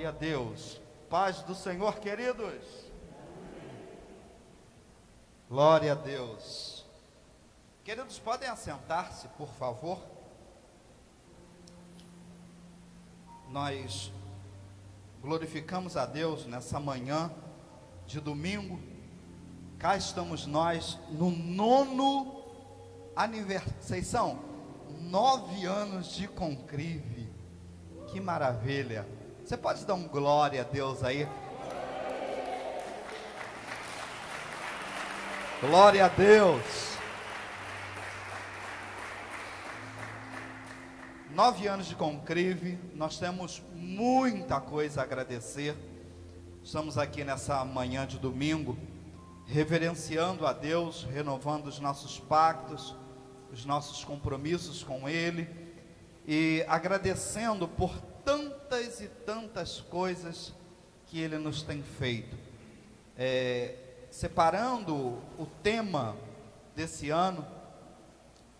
Glória a Deus. Paz do Senhor, queridos. Glória a Deus. Queridos, podem assentar-se, por favor. Nós glorificamos a Deus nessa manhã de domingo. Cá estamos nós no 9º aniversário. Vocês são 9 anos de Concrive. Que maravilha. Você pode dar um glória a Deus aí? Glória a Deus. 9 anos de Concrive, nós temos muita coisa a agradecer. Estamos aqui nessa manhã de domingo, reverenciando a Deus, renovando os nossos pactos, os nossos compromissos com Ele, e agradecendo por tantas e tantas coisas que Ele nos tem feito. Separando o tema desse ano,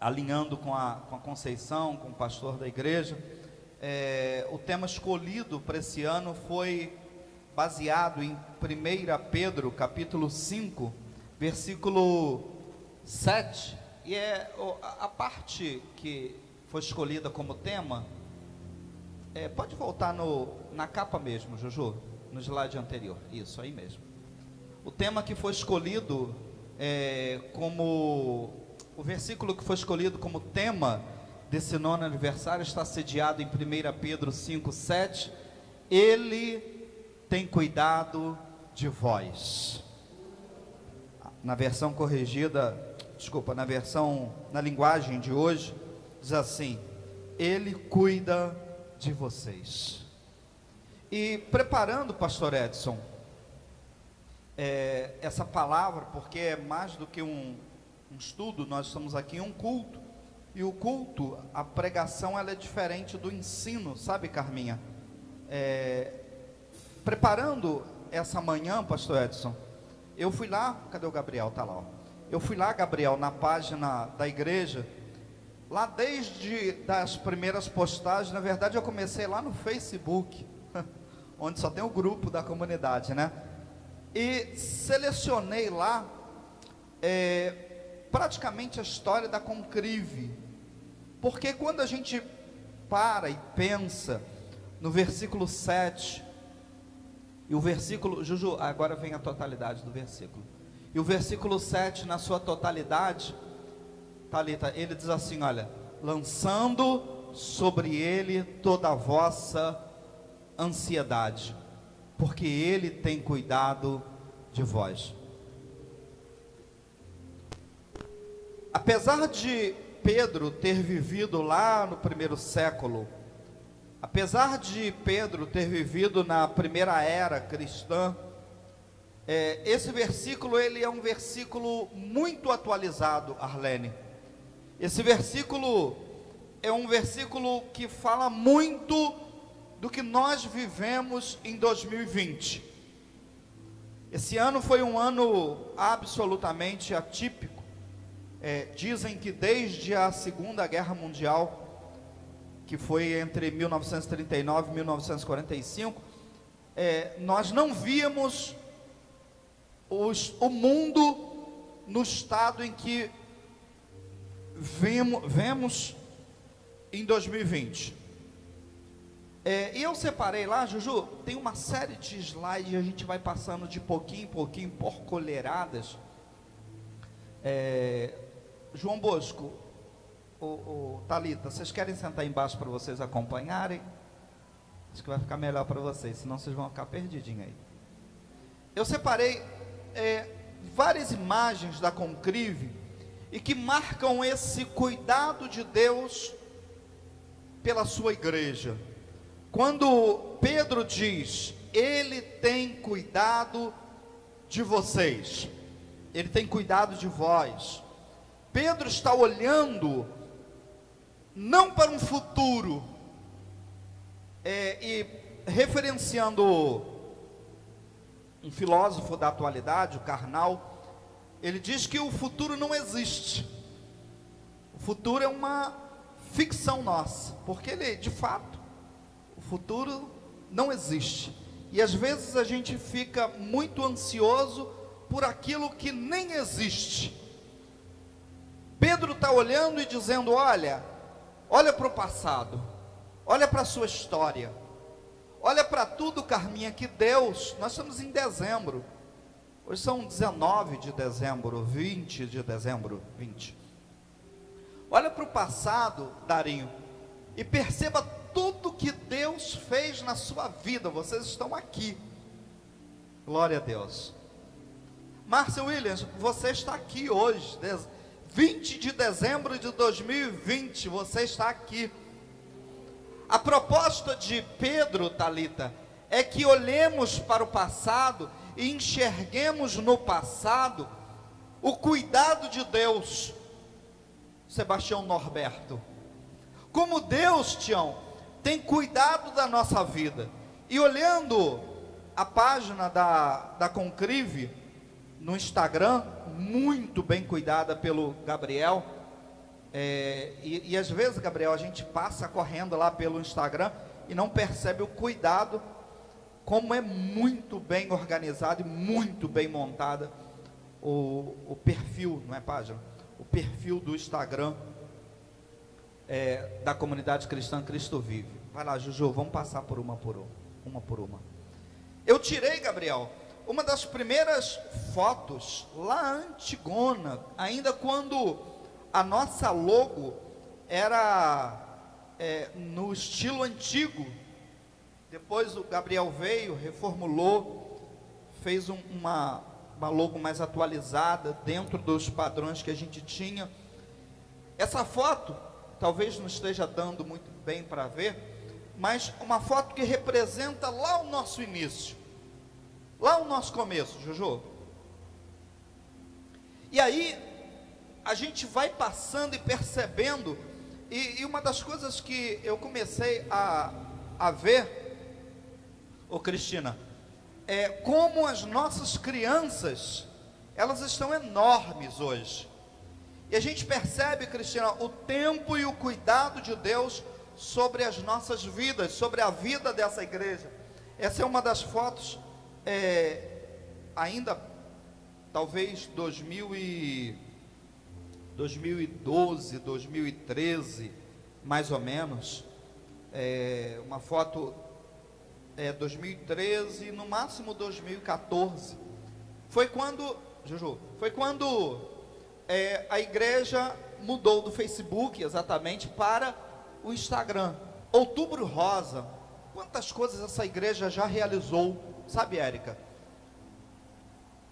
alinhando com a Conceição, com o pastor da igreja, o tema escolhido para esse ano foi baseado em 1 Pedro, capítulo 5, versículo 7, e a parte que foi escolhida como tema, pode voltar na capa mesmo, Juju, no slide anterior, isso aí mesmo. O tema que foi escolhido o versículo que foi escolhido como tema desse 9º aniversário está sediado em 1 Pedro 5, 7. Ele tem cuidado de vós. Na versão corrigida, na linguagem de hoje, diz assim: Ele cuida de vocês. E preparando, pastor Edson, essa palavra, porque é mais do que um estudo, nós estamos aqui em um culto, e o culto, a pregação, ela é diferente do ensino, sabe, Carminha? Preparando essa manhã, pastor Edson, eu fui lá, cadê o Gabriel? Tá lá, ó. Eu fui lá, Gabriel, na página da igreja, lá desde das primeiras postagens. Na verdade eu comecei lá no Facebook, onde só tem o grupo da comunidade, né? E selecionei lá, praticamente a história da Concrive, porque quando a gente para e pensa no versículo 7, e o versículo, Juju, agora vem a totalidade do versículo, e o versículo 7 na sua totalidade, Thalita, ele diz assim, olha: lançando sobre ele toda a vossa ansiedade, porque ele tem cuidado de vós. Apesar de Pedro ter vivido lá no primeiro século, apesar de Pedro ter vivido na primeira era cristã, esse versículo, ele é um versículo muito atualizado, Arlene. Esse versículo é um versículo que fala muito do que nós vivemos em 2020. Esse ano foi um ano absolutamente atípico. Dizem que desde a Segunda Guerra Mundial, que foi entre 1939 e 1945, nós não víamos o mundo no estado em que vemos em 2020. E eu separei lá, Juju, tem uma série de slides, a gente vai passando de pouquinho em pouquinho, por colheradas. João Bosco, Thalita, vocês querem sentar embaixo para vocês acompanharem? Acho que vai ficar melhor para vocês, senão vocês vão ficar perdidinhos aí. Eu separei várias imagens da Concrive, e que marcam esse cuidado de Deus pela sua igreja. Quando Pedro diz: Ele tem cuidado de vocês, Ele tem cuidado de vós, Pedro está olhando não para um futuro, e referenciando um filósofo da atualidade, o Karnal, ele diz que o futuro não existe. O futuro é uma ficção nossa, porque ele, de fato, o futuro não existe. E às vezes a gente fica muito ansioso por aquilo que nem existe. Pedro está olhando e dizendo: olha para o passado, olha para a sua história, olha para tudo, Carminha, que Deus, nós estamos em dezembro, hoje são 19 de dezembro, 20 de dezembro, 20. Olha para o passado, Darinho, e perceba tudo que Deus fez na sua vida. Vocês estão aqui, glória a Deus. Márcia Williams, você está aqui hoje, 20 de dezembro de 2020, você está aqui. A proposta de Pedro, Talita, é que olhemos para o passado e enxerguemos no passado o cuidado de Deus. Sebastião Norberto, como Deus, Tião, tem cuidado da nossa vida. E olhando a página da Concrive no Instagram, muito bem cuidada pelo Gabriel, e às vezes, Gabriel, a gente passa correndo lá pelo Instagram e não percebe o cuidado, como é muito bem organizado e muito bem montada o perfil, não é página? O perfil do Instagram da comunidade cristã Cristo Vive. Vai lá, Juju, vamos passar por uma por uma. Eu tirei, Gabriel, uma das primeiras fotos lá antigona, ainda quando a nossa logo era no estilo antigo. Depois o Gabriel veio, reformulou, fez uma logo mais atualizada, dentro dos padrões que a gente tinha. Essa foto, talvez não esteja dando muito bem para ver, mas uma foto que representa lá o nosso início, lá o nosso começo, Juju. E aí, a gente vai passando e percebendo, e uma das coisas que eu comecei a ver, Cristina, como as nossas crianças, elas estão enormes hoje, e a gente percebe, Cristina, o tempo e o cuidado de Deus sobre as nossas vidas, sobre a vida dessa igreja. Essa é uma das fotos, ainda, talvez 2012, 2013, mais ou menos, uma foto 2013, no máximo 2014, foi quando, Juju, a igreja mudou do Facebook exatamente para o Instagram. Outubro Rosa, quantas coisas essa igreja já realizou, sabe, Érica?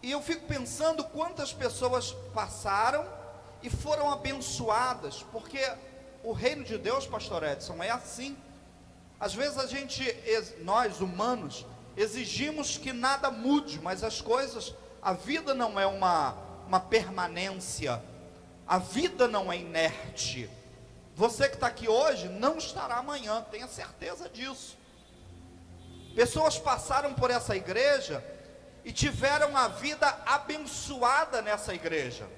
E eu fico pensando quantas pessoas passaram e foram abençoadas, porque o reino de Deus, pastor Edson, é assim. Às vezes nós humanos, exigimos que nada mude, mas as coisas, a vida não é uma permanência, a vida não é inerte. Você que está aqui hoje, não estará amanhã, tenha certeza disso. Pessoas passaram por essa igreja e tiveram a vida abençoada nessa igreja.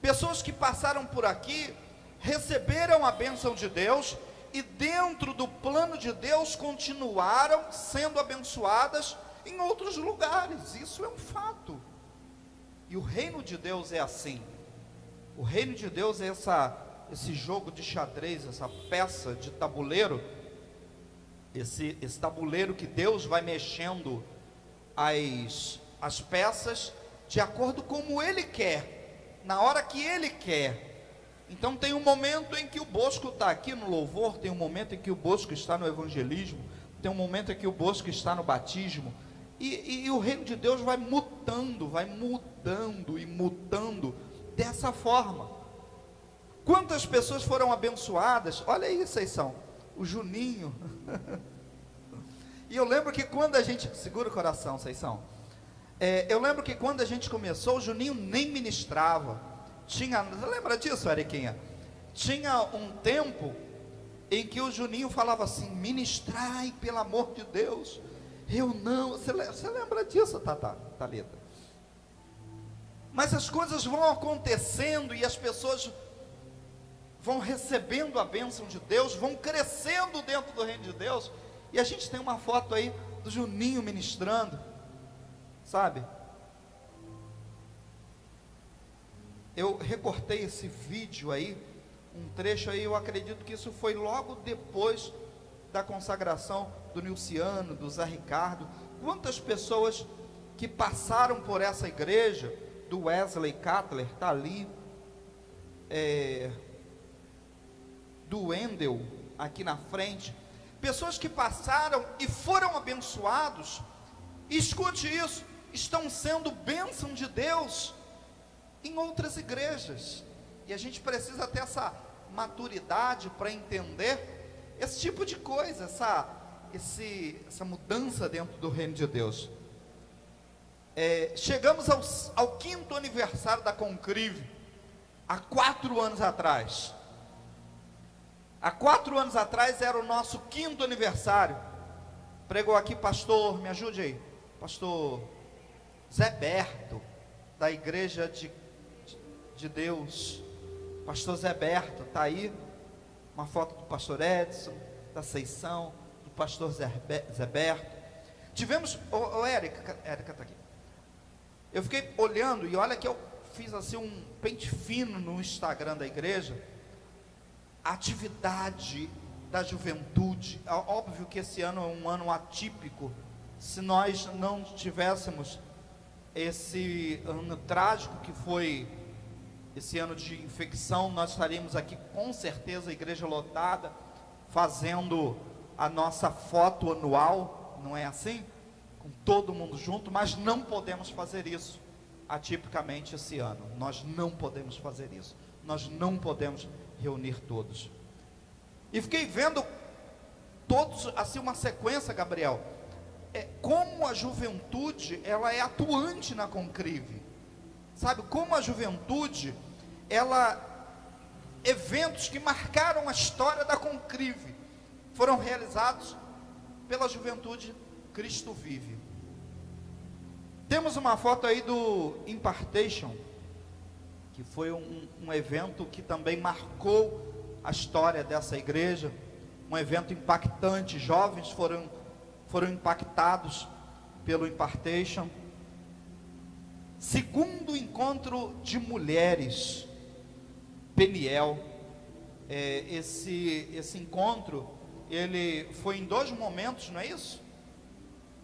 Pessoas que passaram por aqui, receberam a bênção de Deus, e dentro do plano de Deus, continuaram sendo abençoadas em outros lugares. Isso é um fato. E o reino de Deus é assim. O reino de Deus é esse jogo de xadrez, essa peça de tabuleiro, esse tabuleiro que Deus vai mexendo as peças de acordo como Ele quer, na hora que Ele quer. Então tem um momento em que o Bosco está aqui no louvor, tem um momento em que o Bosco está no evangelismo, tem um momento em que o Bosco está no batismo, e o reino de Deus vai mudando e mudando dessa forma. Quantas pessoas foram abençoadas? Olha aí, vocês são o Juninho. E eu lembro que quando a gente, segura o coração, vocês são. Eu lembro que quando a gente começou, o Juninho nem ministrava. Você lembra disso, Eriquinha? Tinha um tempo em que o Juninho falava assim: ministrai, pelo amor de Deus. Eu não, você lembra disso, Thalita? Mas as coisas vão acontecendo e as pessoas vão recebendo a bênção de Deus, vão crescendo dentro do reino de Deus, E a gente tem uma foto aí do Juninho ministrando, sabe? Eu recortei esse vídeo aí, um trecho aí, eu acredito que isso foi logo depois da consagração do Nilciano, do Zé Ricardo. Quantas pessoas que passaram por essa igreja, do Wesley Cutler, está ali, do Wendel, aqui na frente, pessoas que passaram e foram abençoados, e escute isso, estão sendo bênção de Deus em outras igrejas, e a gente precisa ter essa maturidade para entender esse tipo de coisa, essa mudança dentro do reino de Deus. Chegamos ao 5º aniversário da Concrive, há 4 anos atrás. Há 4 anos atrás era o nosso 5º aniversário. Pregou aqui pastor, me ajude aí, pastor Zé Berto, da Igreja de Deus. Pastor Zé Berto, está aí, uma foto do pastor Edson, da Seição, do pastor Zé Berto. Tivemos, Érica está aqui. Eu fiquei olhando, e olha que eu fiz assim um pente fino no Instagram da igreja, a atividade da juventude. Óbvio que esse ano é um ano atípico. Se nós não tivéssemos esse ano trágico que foi esse ano de infecção, nós estaríamos aqui com certeza, a igreja lotada, fazendo a nossa foto anual, não é assim? Com todo mundo junto, mas não podemos fazer isso atipicamente esse ano. Nós não podemos fazer isso. Nós não podemos reunir todos. E fiquei vendo todos, assim, uma sequência, Gabriel, como a juventude, ela é atuante na Concrive, sabe, como a juventude, eventos que marcaram a história da Concrive, foram realizados pela juventude Cristo Vive. Temos uma foto aí do Impartation, que foi um evento que também marcou a história dessa igreja, um evento impactante. Jovens foram impactados pelo Impartation. Segundo encontro de mulheres, Peniel, esse encontro, ele foi em 2 momentos, não é isso?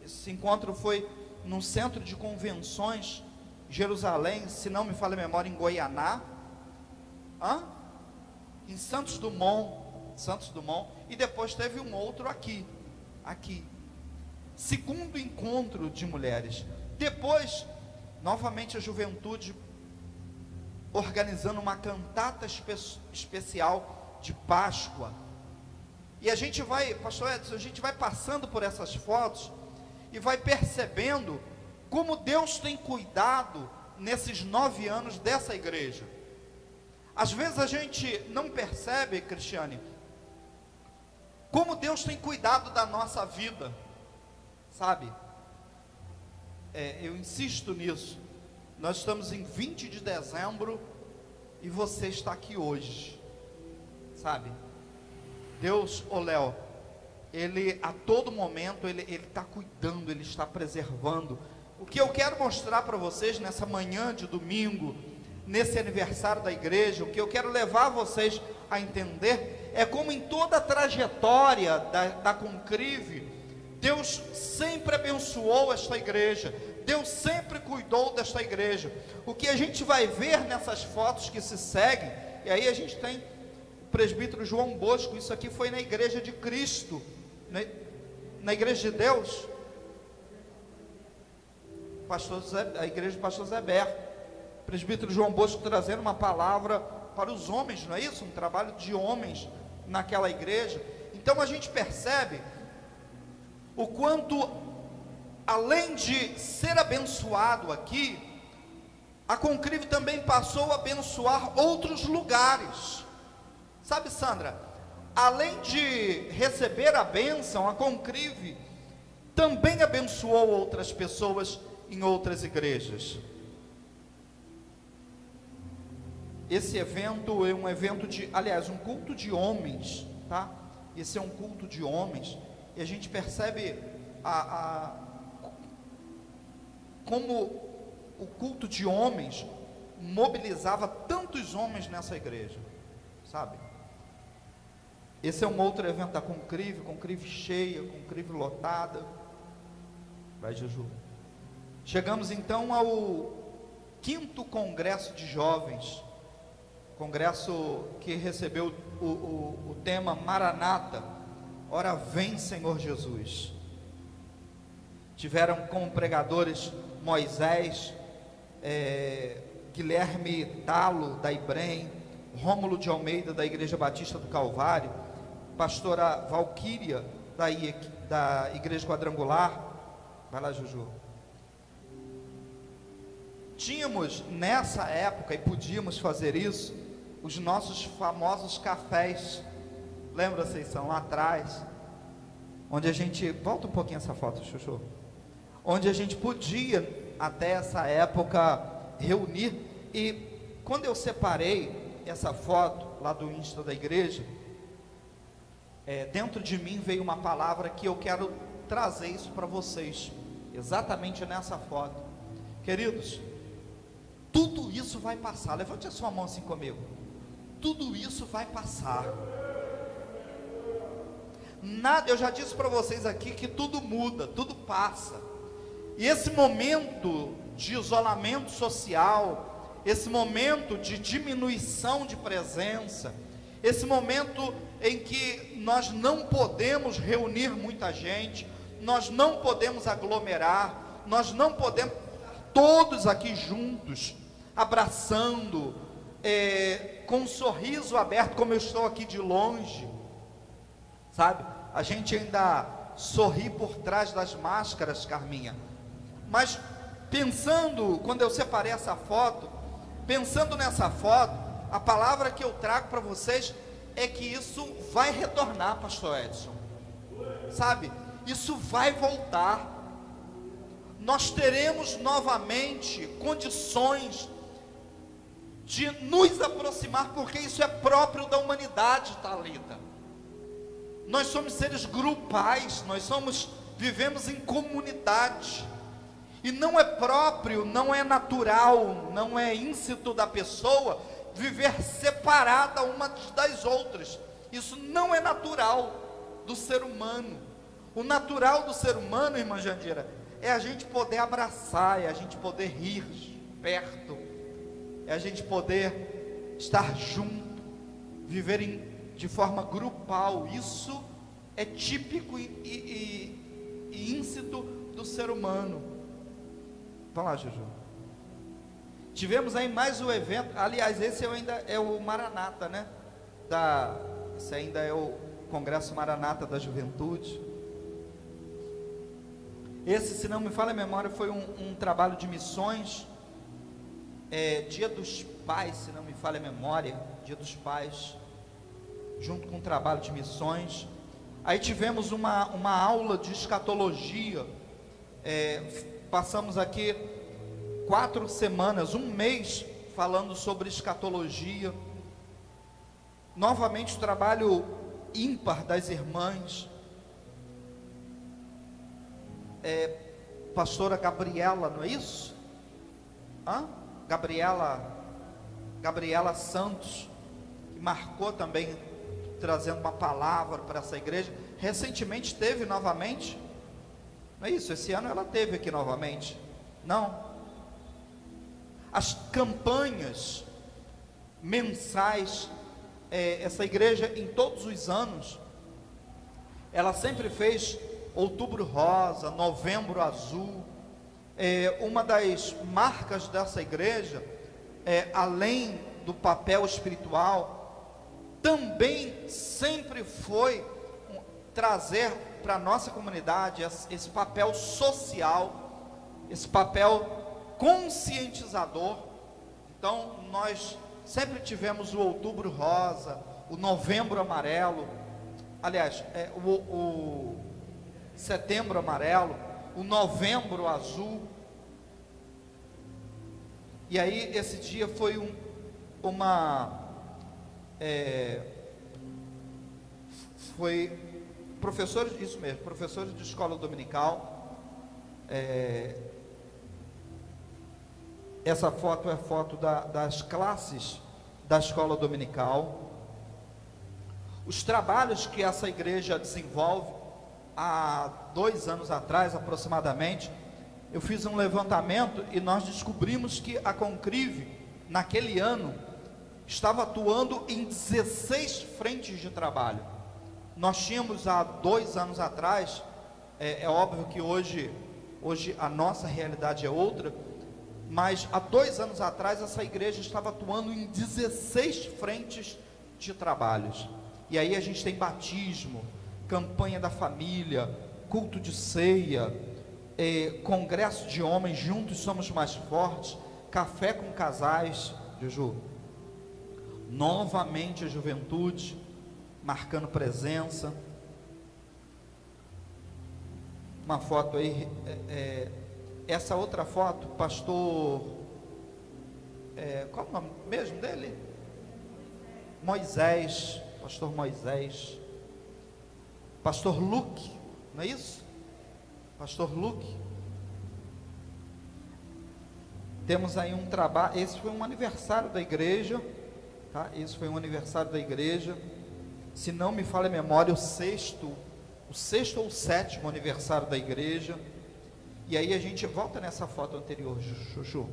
Esse encontro foi num centro de convenções, Jerusalém, se não me falha a memória, em Goianá, em Santos Dumont, e depois teve um outro aqui, segundo encontro de mulheres. Depois, novamente a juventude organizando uma cantata especial de Páscoa. E a gente vai, pastor Edson, a gente vai passando por essas fotos e vai percebendo como Deus tem cuidado nesses 9 anos dessa igreja. Às vezes a gente não percebe, Cristiane, como Deus tem cuidado da nossa vida, sabe? Eu insisto nisso. Nós estamos em 20 de dezembro e você está aqui hoje, sabe? Deus, Léo, Ele a todo momento, Ele está cuidando, Ele está preservando. O que eu quero mostrar para vocês nessa manhã de domingo, nesse aniversário da igreja, o que eu quero levar vocês a entender, é como em toda a trajetória da Concrive, Deus sempre abençoou esta igreja, Deus sempre cuidou desta igreja. O que a gente vai ver nessas fotos que se seguem, e aí a gente tem o presbítero João Bosco, isso aqui foi na igreja de Cristo, na igreja de Deus, a igreja do pastor Zé Berto, presbítero João Bosco trazendo uma palavra para os homens, não é isso? Um trabalho de homens naquela igreja. Então a gente percebe o quanto, além de ser abençoado aqui, a Concrive também passou a abençoar outros lugares. Sabe, Sandra, além de receber a bênção, a Concrive também abençoou outras pessoas em outras igrejas. Esse evento é um evento um culto de homens, tá? Esse é um culto de homens, e a gente percebe como o culto de homens mobilizava tantos homens nessa igreja, sabe? Esse é um outro evento da Concrive cheia, Concrive lotada. Vai, Juju. Chegamos então ao 5º Congresso de Jovens, congresso que recebeu o tema Maranata, ora vem Senhor Jesus. Tiveram como pregadores Moisés, Guilherme Talo, da Ibrem, Rômulo de Almeida, da Igreja Batista do Calvário, pastora Valquíria, da Igreja Quadrangular. Vai lá, Juju. Tínhamos nessa época, e podíamos fazer isso, os nossos famosos cafés. Lembra, vocês são lá atrás, onde a gente, volta um pouquinho essa foto, Chuchu, onde a gente podia, até essa época, reunir. E quando eu separei essa foto lá do Insta da igreja, dentro de mim veio uma palavra que eu quero trazer isso para vocês, exatamente nessa foto. Queridos, tudo isso vai passar. Levante a sua mão assim comigo. Tudo isso vai passar. Nada, eu já disse para vocês aqui que tudo muda, tudo passa. E esse momento de isolamento social, esse momento de diminuição de presença, esse momento em que nós não podemos reunir muita gente, nós não podemos aglomerar, nós não podemos todos aqui juntos, abraçando, com um sorriso aberto, como eu estou aqui de longe, sabe? A gente ainda sorri por trás das máscaras, Carminha. Mas pensando, quando eu separei essa foto, pensando nessa foto, a palavra que eu trago para vocês é que isso vai retornar, pastor Edson, sabe? Isso vai voltar. Nós teremos novamente condições de nos aproximar, porque isso é próprio da humanidade, Thalita. Nós somos seres grupais, vivemos em comunidade, e não é próprio, não é natural, não é íncito da pessoa viver separada uma das outras. Isso não é natural do ser humano. O natural do ser humano, irmã Jandira, é a gente poder abraçar, é a gente poder rir perto, é a gente poder estar junto, viver de forma grupal. Isso é típico e íncito do ser humano. Vamos lá, Juju. Tivemos aí mais um evento. Aliás, esse ainda é o Maranata, né? Esse ainda é o Congresso Maranata da Juventude. Esse, se não me falha a memória, foi um trabalho de missões. Dia dos Pais, se não me falha a memória, Dia dos Pais, junto com um trabalho de missões. Aí tivemos uma aula de escatologia. Passamos aqui 4 semanas, um mês, falando sobre escatologia. Novamente o trabalho ímpar das irmãs. Pastora Gabriela, não é isso? Gabriela Santos, que marcou também, trazendo uma palavra para essa igreja. Recentemente teve novamente, não é isso? Esse ano ela teve aqui novamente. Não. As campanhas mensais, essa igreja em todos os anos, ela sempre fez Outubro Rosa, Novembro Azul. Uma das marcas dessa igreja, além do papel espiritual, também sempre foi trazer para a nossa comunidade esse papel social, esse papel conscientizador. Então nós sempre tivemos o Outubro Rosa, o Novembro Amarelo, aliás, o Setembro Amarelo, o Novembro Azul. E aí esse dia foi foi professores, isso mesmo, professores de escola dominical. Essa foto é foto das classes da escola dominical. Os trabalhos que essa igreja desenvolve, há 2 anos atrás aproximadamente, eu fiz um levantamento e nós descobrimos que a Concrive, naquele ano, estava atuando em 16 frentes de trabalho. Nós tínhamos há 2 anos atrás, é óbvio que hoje a nossa realidade é outra, mas há 2 anos atrás essa igreja estava atuando em 16 frentes de trabalhos. E aí a gente tem batismo, campanha da família, culto de ceia, congresso de homens, juntos somos mais fortes, café com casais, Juju, novamente a juventude, marcando presença. Uma foto aí, essa outra foto, pastor, qual é o nome mesmo dele? Moisés, pastor Moisés, pastor Luke, não é isso? Pastor Luke. Temos aí um trabalho, esse foi um aniversário da igreja, tá? Esse foi um aniversário da igreja, se não me falha a memória, o sexto ou o 7º aniversário da igreja. E aí a gente volta nessa foto anterior, Chuchu,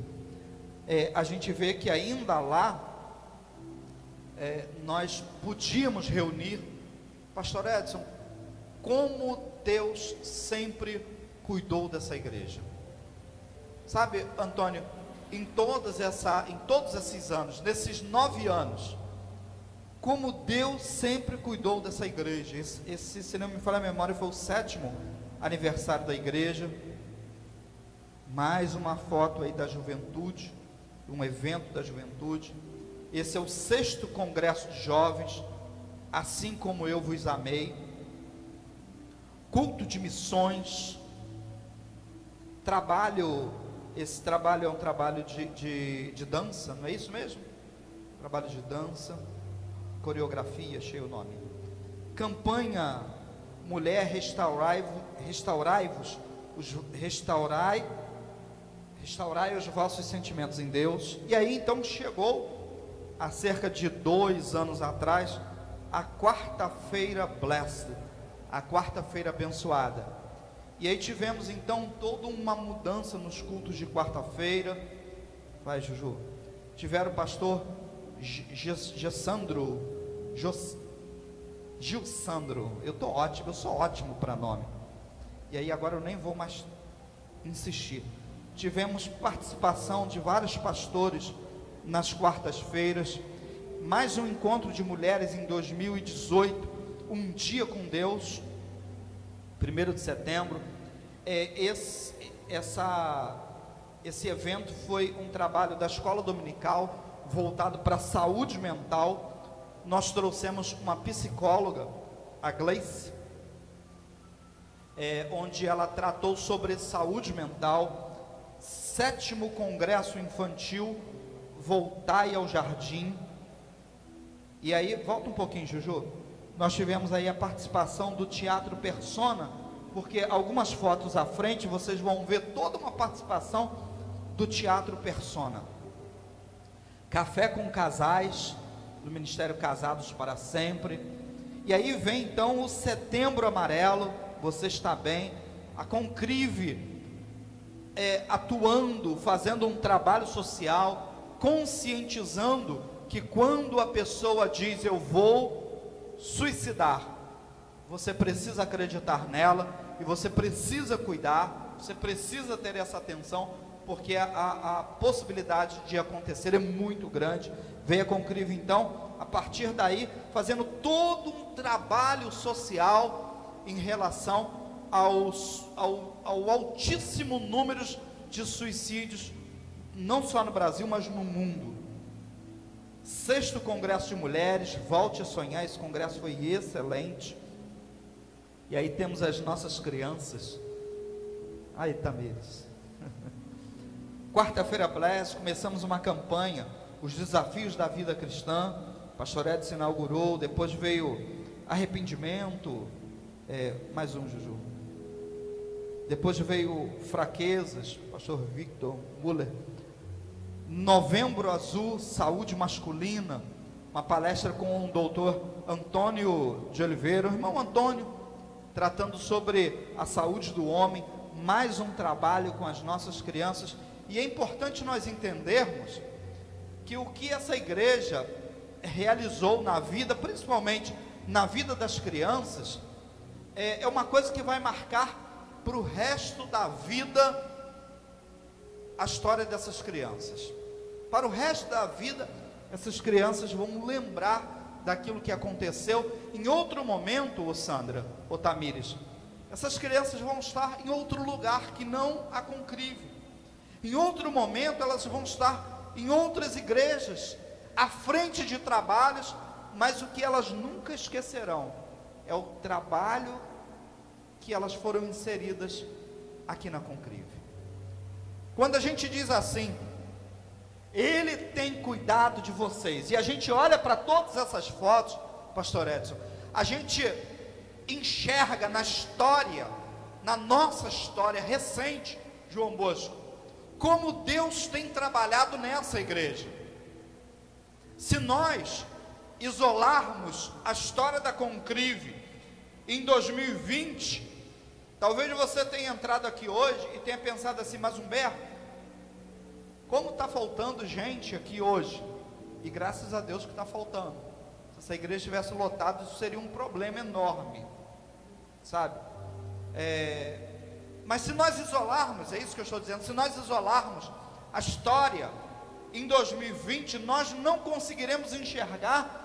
a gente vê que ainda lá, nós podíamos reunir, pastor Edson, como Deus sempre cuidou dessa igreja, sabe, Antônio, em todos esses anos, nesses 9 anos, como Deus sempre cuidou dessa igreja. Esse, se não me falha a memória, foi o 7º aniversário da igreja. Mais uma foto aí da juventude, um evento da juventude. Esse é o 6º congresso de jovens, assim como eu vos amei. Culto de missões, trabalho, esse trabalho é um trabalho de dança, não é isso mesmo? Trabalho de dança, coreografia, achei o nome. Campanha Mulher Restaurai-vos, restaurai os vossos sentimentos em Deus. E aí então chegou, há cerca de 2 anos atrás, a quarta-feira blessed, a quarta-feira abençoada. E aí tivemos então toda uma mudança nos cultos de quarta-feira. Vai, Juju. Tiveram o pastor Gilsandro, eu sou ótimo para nome. E aí agora eu nem vou mais insistir. Tivemos participação de vários pastores nas quartas-feiras. Mais um encontro de mulheres em 2018, um dia com Deus, 1º de setembro. Esse evento foi um trabalho da escola dominical voltado para a saúde mental. Nós trouxemos uma psicóloga, a Gleice, onde ela tratou sobre saúde mental. 7º congresso infantil, Voltai ao Jardim. E aí, volta um pouquinho, Juju. Nós tivemos aí a participação do Teatro Persona, porque algumas fotos à frente vocês vão ver toda uma participação do Teatro Persona. Café com casais, do Ministério Casados para Sempre. E aí vem então o Setembro Amarelo, você está bem, a Concrive atuando, fazendo um trabalho social, conscientizando que quando a pessoa diz eu vou suicidar, você precisa acreditar nela e você precisa cuidar, você precisa ter essa atenção, porque a possibilidade de acontecer é muito grande. Veio a Concrive então, a partir daí, fazendo todo um trabalho social em relação ao altíssimo número de suicídios, não só no Brasil, mas no mundo. 6º Congresso de Mulheres, volte a sonhar, esse congresso foi excelente. E aí temos as nossas crianças. Aí, Tamires. Quarta-feira Bless, começamos uma campanha, os desafios da vida cristã. Pastor Edson inaugurou, depois veio arrependimento, Mais um, Juju. Depois veio Fraquezas, pastor Victor Muller. Novembro Azul, saúde masculina, uma palestra com o doutor Antônio de Oliveira, o irmão Antônio, tratando sobre a saúde do homem, mais um trabalho com as nossas crianças. E é importante nós entendermos que o que essa igreja realizou na vida, principalmente na vida das crianças, é uma coisa que vai marcar para o resto da vida a história dessas crianças. Para o resto da vida, essas crianças vão lembrar daquilo que aconteceu. Em outro momento, Sandra, Tamires, essas crianças vão estar em outro lugar que não a Concrive. Em outro momento, elas vão estar em outras igrejas, à frente de trabalhos, mas o que elas nunca esquecerão é o trabalho que elas foram inseridas aqui na Concrive. Quando a gente diz assim, Ele tem cuidado de vocês, e a gente olha para todas essas fotos, pastor Edson, a gente enxerga na história, na nossa história recente, João Bosco, como Deus tem trabalhado nessa igreja. Se nós isolarmos a história da Concrive em 2020, talvez você tenha entrado aqui hoje e tenha pensado assim, mas Humberto, como está faltando gente aqui hoje? E graças a Deus que está faltando. Se essa igreja estivesse lotada, isso seria um problema enorme, sabe? Mas se nós isolarmos, é isso que eu estou dizendo, se nós isolarmos a história em 2020, nós não conseguiremos enxergar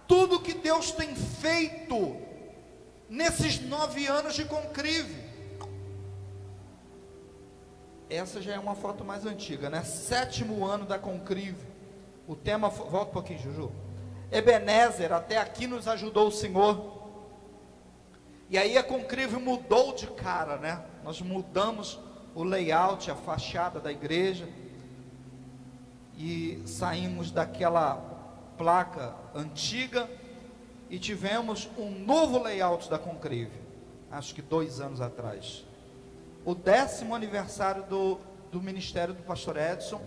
tudo que Deus tem feito nesses 9 anos de Concrive. Essa já é uma foto mais antiga, né? 7º ano da Concrive. O tema, volta um pouquinho, Juju. Ebenezer, até aqui nos ajudou o Senhor. E aí a Concrive mudou de cara, né? Nós mudamos o layout, a fachada da igreja, e saímos daquela placa antiga e tivemos um novo layout da Concrive, acho que 2 anos atrás. O 10º aniversário do ministério do pastor Edson,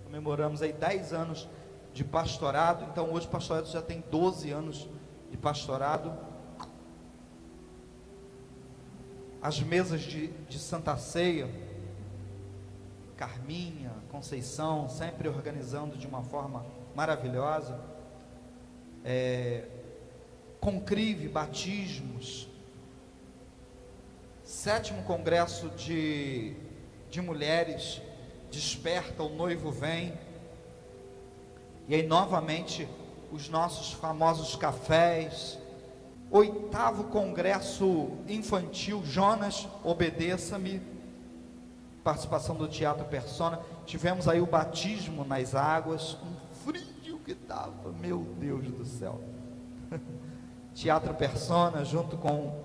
comemoramos aí 10 anos de pastorado. Então hoje o pastor Edson já tem 12 anos de pastorado. As mesas de Santa Ceia, Carminha, Conceição, sempre organizando de uma forma maravilhosa. Concrive, batismos. 7º congresso de mulheres, Desperta, o noivo vem. E aí novamente os nossos famosos cafés. 8º congresso infantil, Jonas, obedeça-me. Participação do Teatro Persona. Tivemos aí o batismo nas águas, um frio que estava, meu Deus do céu. Teatro Persona, junto com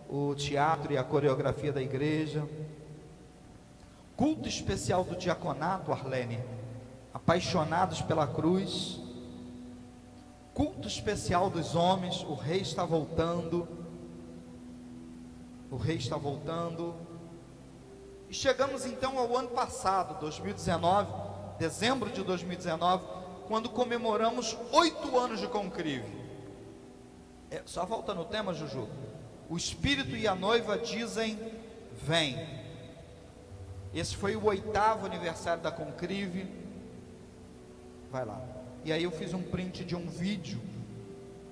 o teatro e a coreografia da igreja. Culto especial do diaconato, Arlene, apaixonados pela cruz. Culto especial dos homens, o rei está voltando. O rei está voltando. E chegamos então ao ano passado, 2019, dezembro de 2019, quando comemoramos 8 anos de Concrive. Só voltando no tema, Juju. O Espírito e a noiva dizem, vem. Esse foi o 8º aniversário da Concrive. Vai lá. E aí eu fiz um print de um vídeo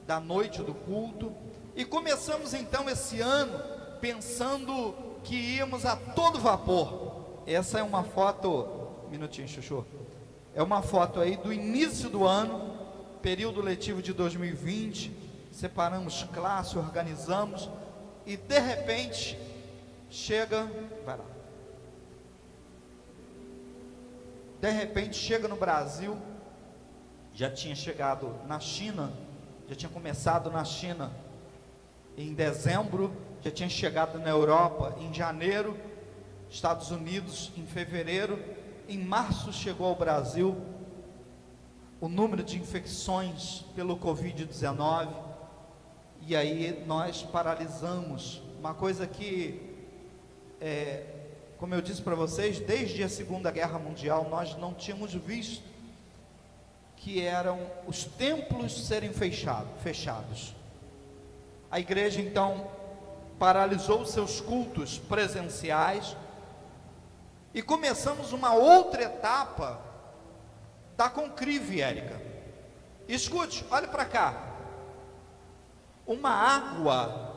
da noite do culto. E começamos então esse ano pensando que íamos a todo vapor. Essa é uma foto, um minutinho, Chuchu. É uma foto aí do início do ano, período letivo de 2020. Separamos classe, organizamos. E de repente, chega, vai lá. De repente chega no Brasil, já tinha chegado na China, já tinha começado na China em dezembro, já tinha chegado na Europa em janeiro, Estados Unidos em fevereiro, em março chegou ao Brasil o número de infecções pelo Covid-19, e aí nós paralisamos, uma coisa que, como eu disse para vocês, desde a Segunda Guerra Mundial, nós não tínhamos visto, que eram os templos serem fechados. A igreja então paralisou seus cultos presenciais, e começamos uma outra etapa da Concrive, Érica. Escute, olhe para cá. Uma água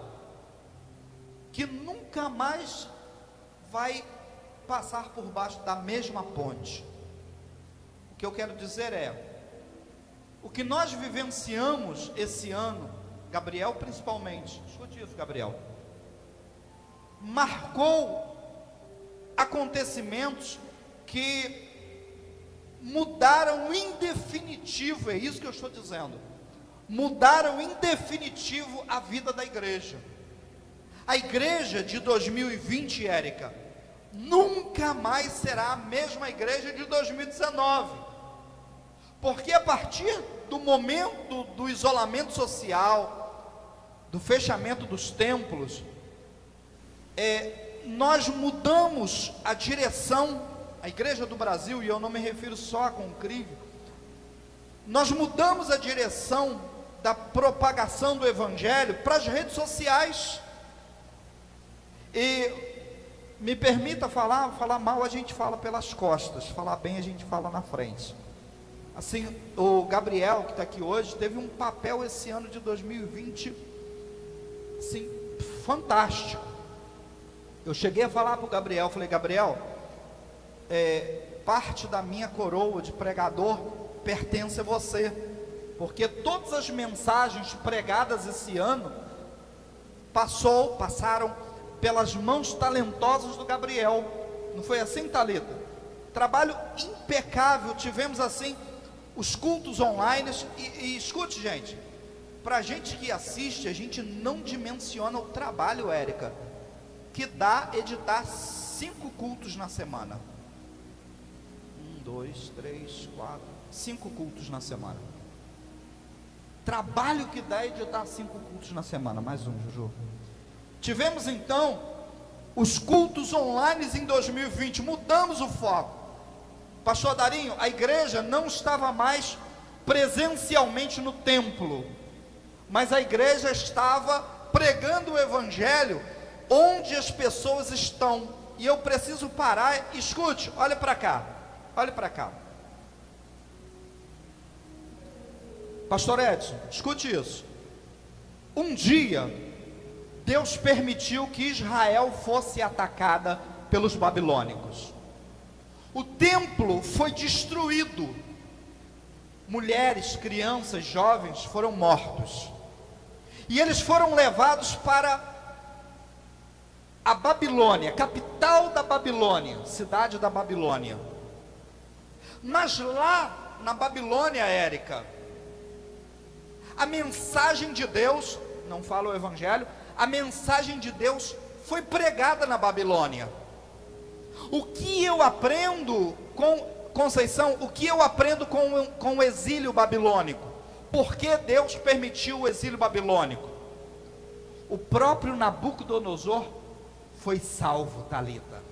que nunca mais vai passar por baixo da mesma ponte. O que eu quero dizer é, o que nós vivenciamos esse ano, Gabriel principalmente, escute isso, Gabriel, marcou acontecimentos que mudaram em definitivo, é isso que eu estou dizendo, mudaram em definitivo a vida da igreja. A igreja de 2020, Érica, nunca mais será a mesma igreja de 2019, porque a partir do momento do isolamento social, do fechamento dos templos, nós mudamos a direção, a igreja do Brasil, e eu não me refiro só a Concrive, nós mudamos a direção da propagação do evangelho para as redes sociais. E me permita falar mal a gente fala pelas costas, falar bem a gente fala na frente. Assim, o Gabriel, que está aqui hoje, teve um papel esse ano de 2020, assim, fantástico. Eu cheguei a falar para o Gabriel, falei, Gabriel, parte da minha coroa de pregador pertence a você, porque todas as mensagens pregadas esse ano passaram pelas mãos talentosas do Gabriel. Não foi assim, Thalita? Trabalho impecável. Tivemos assim os cultos online, e escute, gente, para a gente que assiste, a gente não dimensiona o trabalho, Érica, que dá editar 5 cultos na semana. 1, 2, 3, 4, 5 cultos na semana. Trabalho que dá editar 5 cultos na semana. Mais um, Juju. Tivemos então os cultos online em 2020, mudamos o foco. Pastor Darinho, a igreja não estava mais presencialmente no templo, mas a igreja estava pregando o evangelho onde as pessoas estão. E eu preciso parar, escute, olha para cá, olha para cá. Pastor Edson, escute isso. Um dia, Deus permitiu que Israel fosse atacada pelos babilônicos. O templo foi destruído. Mulheres, crianças, jovens foram mortos. E eles foram levados para a Babilônia, capital da Babilônia, cidade da Babilônia. Mas lá na Babilônia, Érica, a mensagem de Deus, não fala o evangelho, a mensagem de Deus foi pregada na Babilônia. O que eu aprendo com Conceição, o que eu aprendo com o exílio babilônico? Por que Deus permitiu o exílio babilônico? O próprio Nabucodonosor foi salvo, Thalita.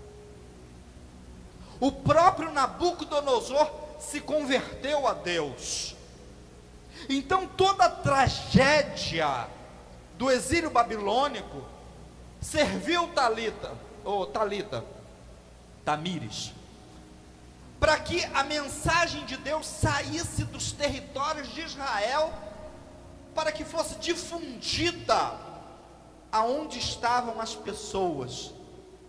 O próprio Nabucodonosor se converteu a Deus. Então toda a tragédia do exílio babilônico serviu, Tamires, para que a mensagem de Deus saísse dos territórios de Israel, para que fosse difundida aonde estavam as pessoas,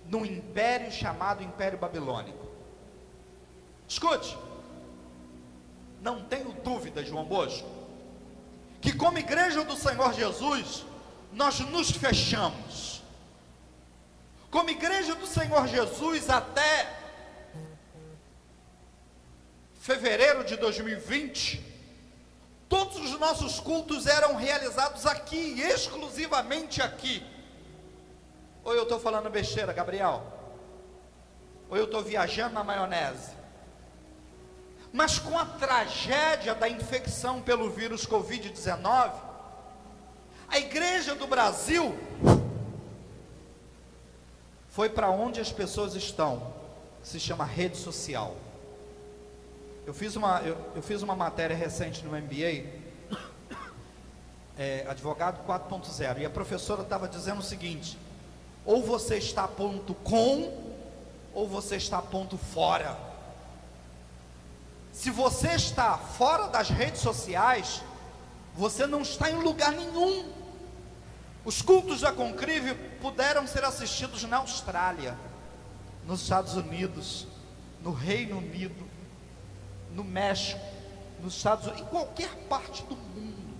no império chamado Império Babilônico. Escute, não tenho dúvida, João Bosco, que como igreja do Senhor Jesus, nós nos fechamos. Como igreja do Senhor Jesus, até fevereiro de 2020, todos os nossos cultos eram realizados aqui, exclusivamente aqui. Ou eu estou falando besteira, Gabriel? Ou eu estou viajando na maionese? Mas com a tragédia da infecção pelo vírus Covid-19, A igreja do Brasil foi para onde as pessoas estão, que se chama rede social. Eu fiz uma matéria recente no MBA, Advogado 4.0, e a professora estava dizendo o seguinte: ou você está a ponto com, ou você está a ponto fora. Se você está fora das redes sociais, você não está em lugar nenhum. Os cultos da Concrive puderam ser assistidos na Austrália, nos Estados Unidos, no Reino Unido, no México, nos Estados Unidos, em qualquer parte do mundo,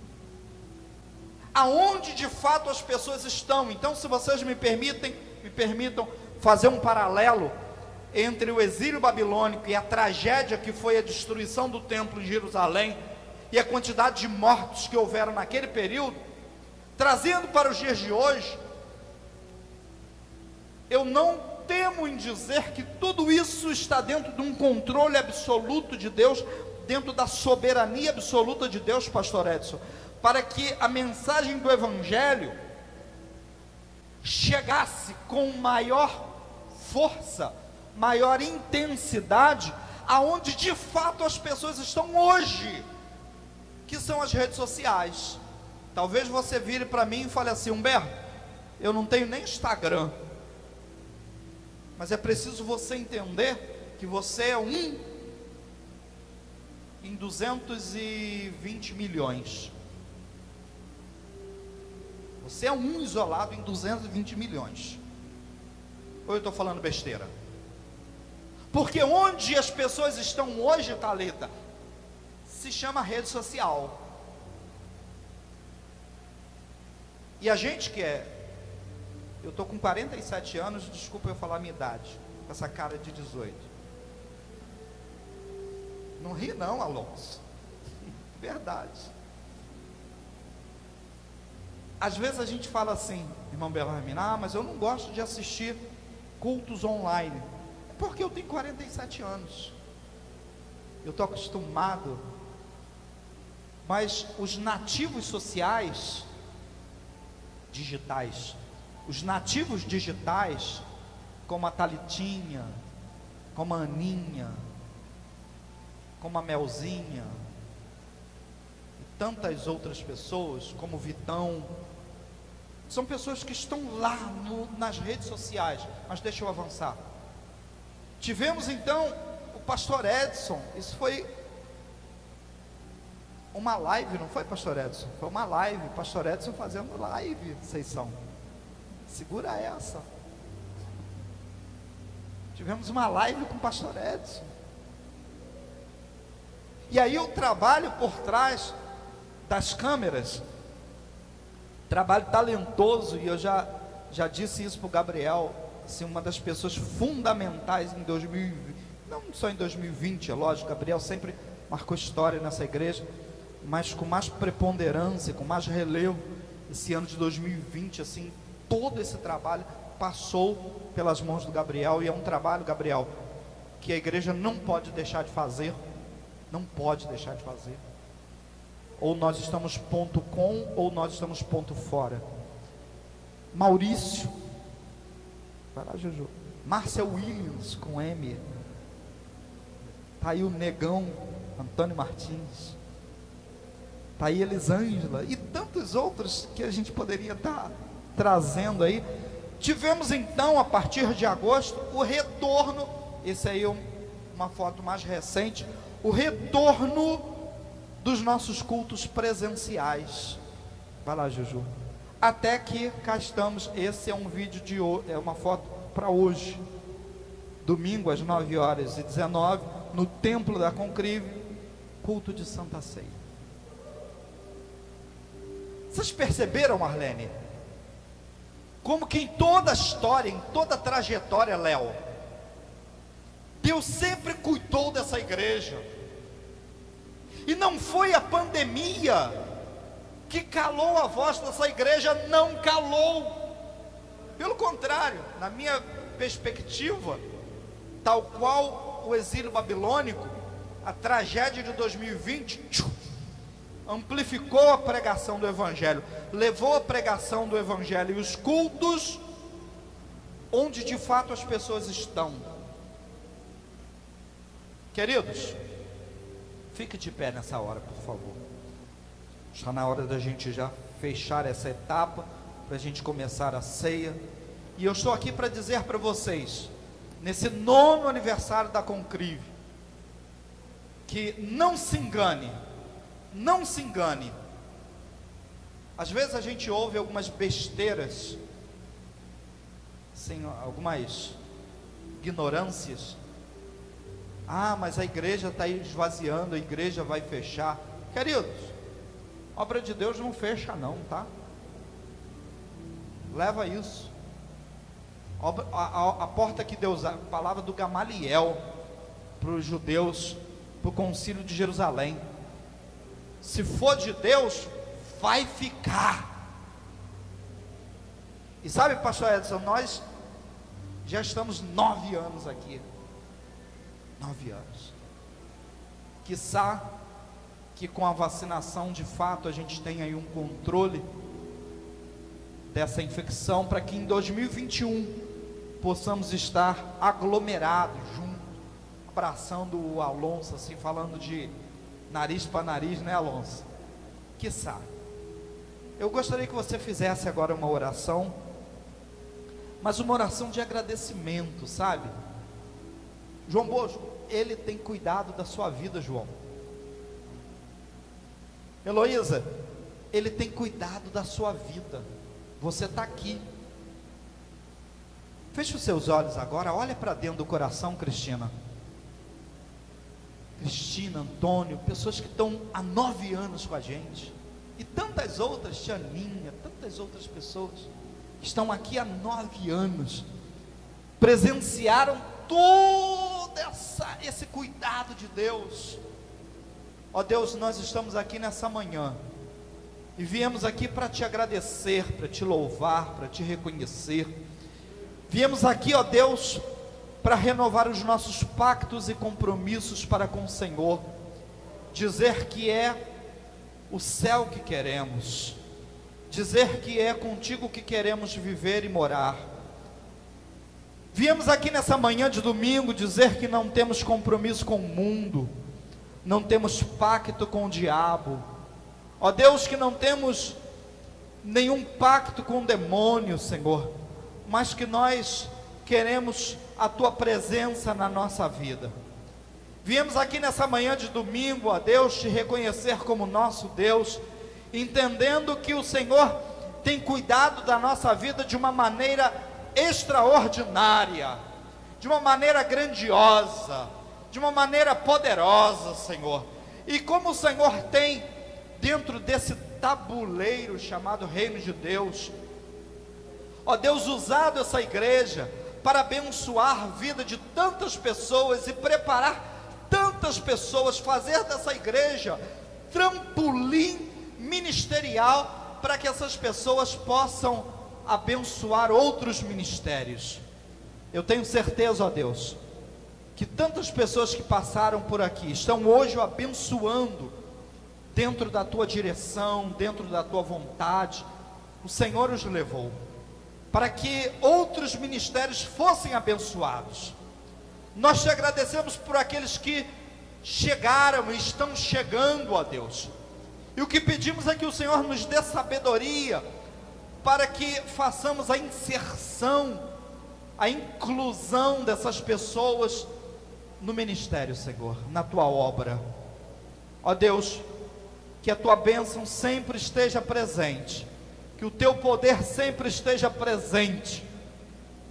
aonde de fato as pessoas estão. Então, se vocês me permitam fazer um paralelo entre o exílio babilônico e a tragédia que foi a destruição do templo em Jerusalém, e a quantidade de mortos que houveram naquele período, trazendo para os dias de hoje, eu não temo em dizer que tudo isso está dentro de um controle absoluto de Deus, dentro da soberania absoluta de Deus, pastor Edson, para que a mensagem do Evangelho chegasse com maior força, maior intensidade, aonde de fato as pessoas estão hoje, que são as redes sociais. Talvez você vire para mim e fale assim: Humberto, eu não tenho nem Instagram. Mas é preciso você entender que você é um em 220 milhões. Você é um isolado em 220 milhões. Ou eu estou falando besteira? Porque onde as pessoas estão hoje, Thalita, se chama rede social. E a gente que eu estou com 47 anos, desculpa eu falar a minha idade, com essa cara de 18. Não ri não, Alonso. Verdade. Às vezes a gente fala assim, irmão Bellarmino, mas eu não gosto de assistir cultos online. É porque eu tenho 47 anos. Eu estou acostumado. Mas os nativos sociais, digitais, os nativos digitais, como a Thalitinha, como a Aninha, como a Melzinha, e tantas outras pessoas, como o Vitão, são pessoas que estão lá nas redes sociais. Mas deixa eu avançar. Tivemos então o pastor Edson, isso foi uma live, não foi, pastor Edson? Foi uma live, pastor Edson fazendo live, vocês são. Segura essa. Tivemos uma live com o pastor Edson. E aí o trabalho por trás das câmeras, trabalho talentoso, e eu já disse isso para o Gabriel, assim, uma das pessoas fundamentais em 2020, não só em 2020, é lógico, Gabriel sempre marcou história nessa igreja, mas com mais preponderância, com mais relevo, esse ano de 2020, assim, todo esse trabalho passou pelas mãos do Gabriel, e é um trabalho, Gabriel, que a igreja não pode deixar de fazer, não pode deixar de fazer. Ou nós estamos ponto com, ou nós estamos ponto fora. Maurício, vai lá, Juju. Márcia Williams com M. Tá aí o Negão, Antônio Martins. Tá aí Elisângela e tantos outros que a gente poderia estar trazendo aí. Tivemos então, a partir de agosto, o retorno. Esse aí é uma foto mais recente. O retorno dos nossos cultos presenciais. Vai lá, Juju. Até que cá estamos. Esse é um vídeo de hoje, é uma foto para hoje, domingo às 9h19, no templo da Concrive, culto de Santa Ceia. Vocês perceberam, Marlene, como que em toda a história, em toda a trajetória, Léo, Deus sempre cuidou dessa igreja. E não foi a pandemia que calou a voz dessa igreja, não calou. Pelo contrário, na minha perspectiva, tal qual o exílio babilônico, a tragédia de 2020, amplificou a pregação do Evangelho, levou a pregação do Evangelho e os cultos onde de fato as pessoas estão. Queridos, fique de pé nessa hora, por favor. Está na hora da gente já fechar essa etapa, para a gente começar a ceia. E eu estou aqui para dizer para vocês, nesse 9º aniversário da Concrive, que não se engane, não se engane. Às vezes a gente ouve algumas besteiras, assim, algumas ignorâncias. Ah, mas a igreja está esvaziando, a igreja vai fechar. Queridos, obra de Deus não fecha não, tá? Leva isso. A porta que Deus, a palavra do Gamaliel para os judeus, para o concílio de Jerusalém: se for de Deus, vai ficar. E sabe, pastor Edson, nós já estamos 9 anos aqui. 9 anos. Quiçá que com a vacinação de fato a gente tenha aí um controle dessa infecção, para que em 2021 possamos estar aglomerados juntos, abraçando o Alonso, assim, falando de nariz para nariz, né, Alonso? Quiçá. Eu gostaria que você fizesse agora uma oração, mas uma oração de agradecimento, sabe? João Bosco, ele tem cuidado da sua vida, João. Heloísa, ele tem cuidado da sua vida. Você está aqui. Feche os seus olhos agora, olha para dentro do coração, Cristina, Antônio, pessoas que estão há 9 anos com a gente, e tantas outras, Tianinha, tantas outras pessoas, que estão aqui há 9 anos, presenciaram todo esse cuidado de Deus. Ó Deus, nós estamos aqui nessa manhã, e viemos aqui para te agradecer, para te louvar, para te reconhecer. Viemos aqui, ó Deus, para renovar os nossos pactos e compromissos para com o Senhor, dizer que é o céu que queremos, dizer que é contigo que queremos viver e morar. Viemos aqui nessa manhã de domingo dizer que não temos compromisso com o mundo, não temos pacto com o diabo, ó Deus, que não temos nenhum pacto com o demônio, Senhor, mas que nós queremos a tua presença na nossa vida. Viemos aqui nessa manhã de domingo, ó Deus, te reconhecer como nosso Deus, entendendo que o Senhor tem cuidado da nossa vida de uma maneira extraordinária, de uma maneira grandiosa, de uma maneira poderosa, Senhor. E como o Senhor tem dentro desse tabuleiro chamado Reino de Deus, ó Deus, usado essa igreja para abençoar a vida de tantas pessoas e preparar tantas pessoas, fazer dessa igreja trampolim ministerial para que essas pessoas possam abençoar outros ministérios. Eu tenho certeza, ó Deus, que tantas pessoas que passaram por aqui estão hoje abençoando dentro da tua direção, dentro da tua vontade. O Senhor os levou para que outros ministérios fossem abençoados. Nós te agradecemos por aqueles que chegaram e estão chegando, ó Deus, e o que pedimos é que o Senhor nos dê sabedoria para que façamos a inserção, a inclusão dessas pessoas no ministério, Senhor, na tua obra. Ó Deus, que a tua bênção sempre esteja presente, que o teu poder sempre esteja presente,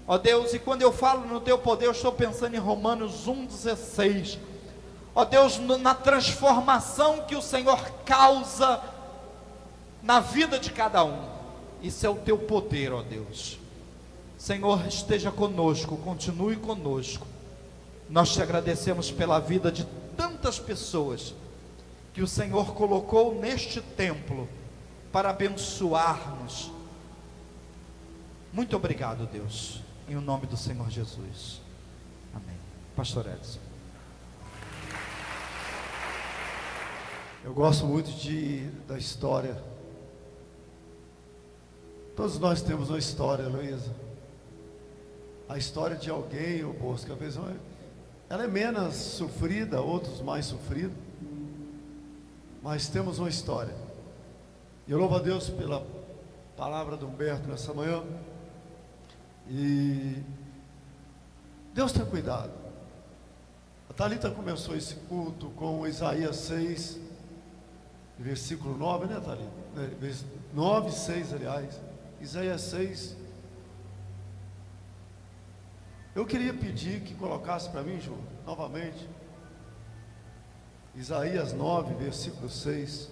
ó Deus. E quando eu falo no teu poder, eu estou pensando em Romanos 1,16, ó Deus, na transformação que o Senhor causa na vida de cada um. Isso é o teu poder, ó Deus. Senhor, esteja conosco, continue conosco. Nós te agradecemos pela vida de tantas pessoas que o Senhor colocou neste templo para abençoar-nos. Muito obrigado, Deus, em o nome do Senhor Jesus. Amém. Pastor Edson. Eu gosto muito da história. Todos nós temos uma história, Heloísa. A história de alguém, o Bosco, às vezes ela é menos sofrida, outros mais sofridos. Mas temos uma história. E eu louvo a Deus pela palavra do Humberto nessa manhã. E Deus tem cuidado. A Thalita começou esse culto com Isaías 6, versículo 9, né, Thalita? 9, 6, aliás. Isaías 6. Eu queria pedir que colocasse para mim, Ju, novamente, Isaías 9, versículo 6.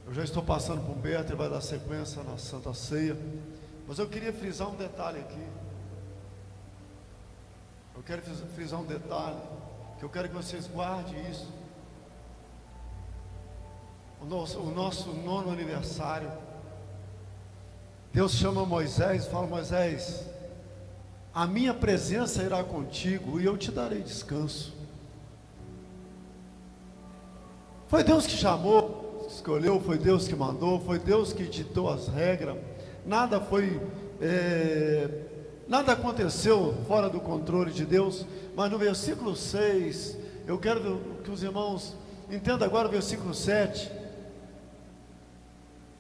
Eu já estou passando para o Humberto, ele vai dar sequência na Santa Ceia. Mas eu queria frisar um detalhe aqui. Eu quero frisar um detalhe, que eu quero que vocês guardem isso. O nosso 9º aniversário, Deus chama Moisés e fala: Moisés, a minha presença irá contigo e eu te darei descanso. Foi Deus que chamou, escolheu, foi Deus que mandou, foi Deus que ditou as regras. Nada aconteceu fora do controle de Deus. Mas no versículo 6, eu quero que os irmãos entendam agora o versículo 7.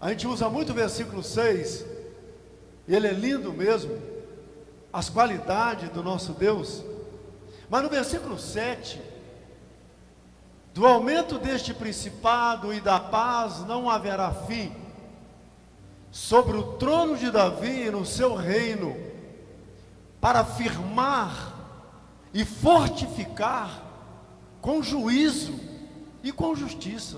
A gente usa muito o versículo 6, ele é lindo mesmo, as qualidades do nosso Deus. Mas no versículo 7, do aumento deste principado e da paz não haverá fim, sobre o trono de Davi e no seu reino, para firmar e fortificar com juízo e com justiça.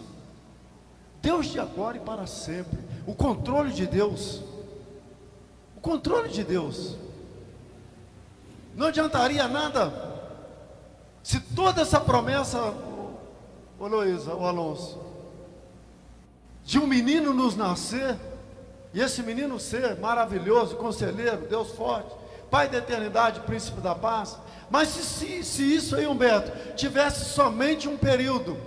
Deus de agora e para sempre. O controle de Deus. O controle de Deus. Não adiantaria nada se toda essa promessa, ô Luísa, ô Alonso, de um menino nos nascer, e esse menino ser maravilhoso, conselheiro, Deus forte, Pai da eternidade, príncipe da paz. Mas se isso aí, Humberto, tivesse somente um período.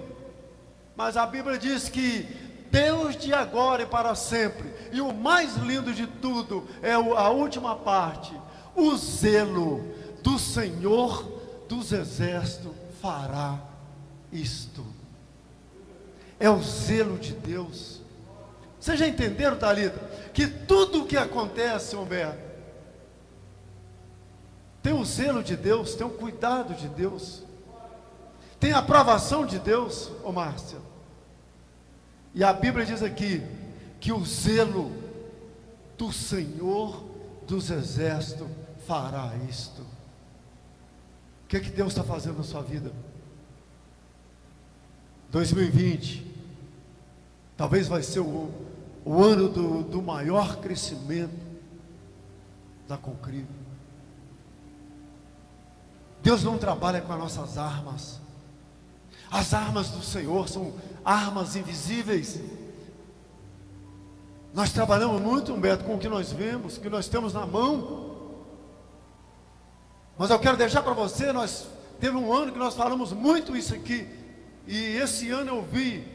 Mas a Bíblia diz que Deus de agora e para sempre. E o mais lindo de tudo é a última parte: o zelo do Senhor dos exércitos fará isto. É o zelo de Deus. Vocês já entenderam, Thalita, que tudo o que acontece, Humberto, tem o zelo de Deus, tem o cuidado de Deus, tem a aprovação de Deus, ô Márcia. E a Bíblia diz aqui que o zelo do Senhor dos exércitos fará isto. O que Deus está fazendo na sua vida? 2020 talvez vai ser o ano do maior crescimento da Concrivo. Deus não trabalha com as nossas armas. As armas do Senhor são armas invisíveis. Nós trabalhamos muito, Humberto, com o que nós vemos, o que nós temos na mão. Mas eu quero deixar para você, teve um ano que nós falamos muito isso aqui. E esse ano eu vi,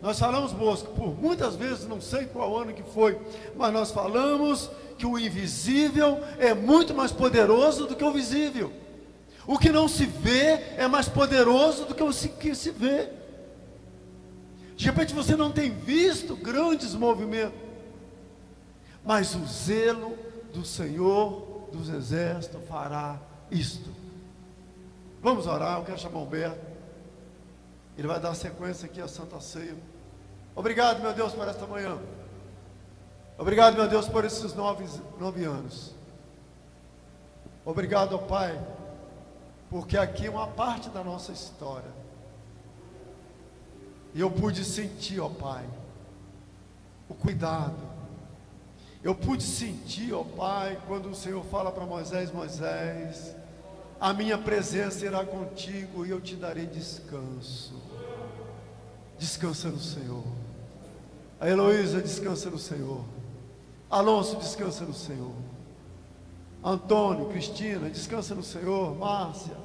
nós falamos, Bosco, por muitas vezes, não sei qual ano que foi, mas nós falamos que o invisível é muito mais poderoso do que o visível. O que não se vê é mais poderoso do que o que se vê. De repente você não tem visto grandes movimentos, mas o zelo do Senhor dos exércitos fará isto. Vamos orar. Eu quero chamar o Humberto. Ele vai dar sequência aqui à Santa Ceia. Obrigado, meu Deus, por esta manhã. Obrigado, meu Deus, por esses 9 anos. Obrigado, ó Pai, porque aqui é uma parte da nossa história. E eu pude sentir, ó Pai, o cuidado. Eu pude sentir, ó Pai, quando o Senhor fala para Moisés: Moisés, a minha presença irá contigo e eu te darei descanso. Descansa no Senhor. A Heloísa, descansa no Senhor. Alonso, descansa no Senhor. Antônio, Cristina, descansa no Senhor. Márcia,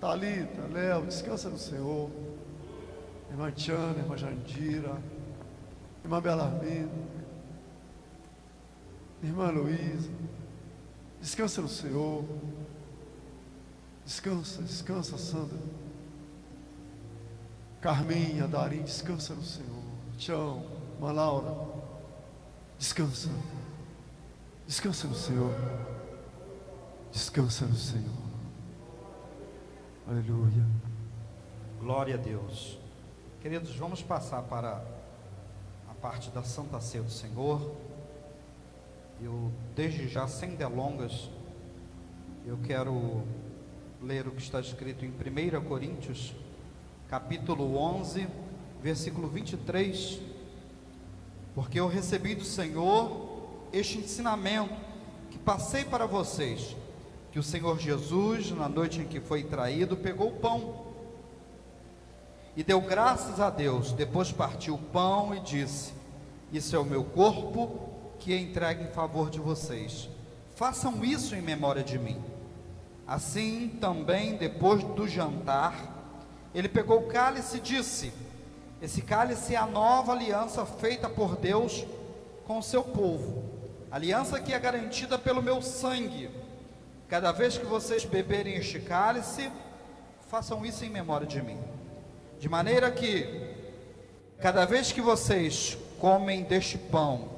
Thalita, Léo, descansa no Senhor. irmã Tiana, irmã Jandira, irmã Belarmina, irmã Luísa. Descansa no Senhor. Descansa, descansa, Sandra. Carminha, Darim, descansa no Senhor. Tchau, irmã Laura. Descansa. Descansa no Senhor. Descansa no Senhor. Aleluia. Glória a Deus. Queridos, vamos passar para a parte da Santa Ceia do Senhor. Eu, desde já, sem delongas, eu quero ler o que está escrito em 1 Coríntios, capítulo 11, versículo 23. Porque eu recebi do Senhor este ensinamento que passei para vocês, que o Senhor Jesus, na noite em que foi traído, pegou o pão e deu graças a Deus, depois partiu o pão e disse: isso é o meu corpo, que é entregue em favor de vocês. Façam isso em memória de mim. Assim também, depois do jantar, ele pegou o cálice e disse: esse cálice é a nova aliança feita por Deus com o seu povo, aliança que é garantida pelo meu sangue. Cada vez que vocês beberem este cálice, façam isso em memória de mim. De maneira que, cada vez que vocês comem deste pão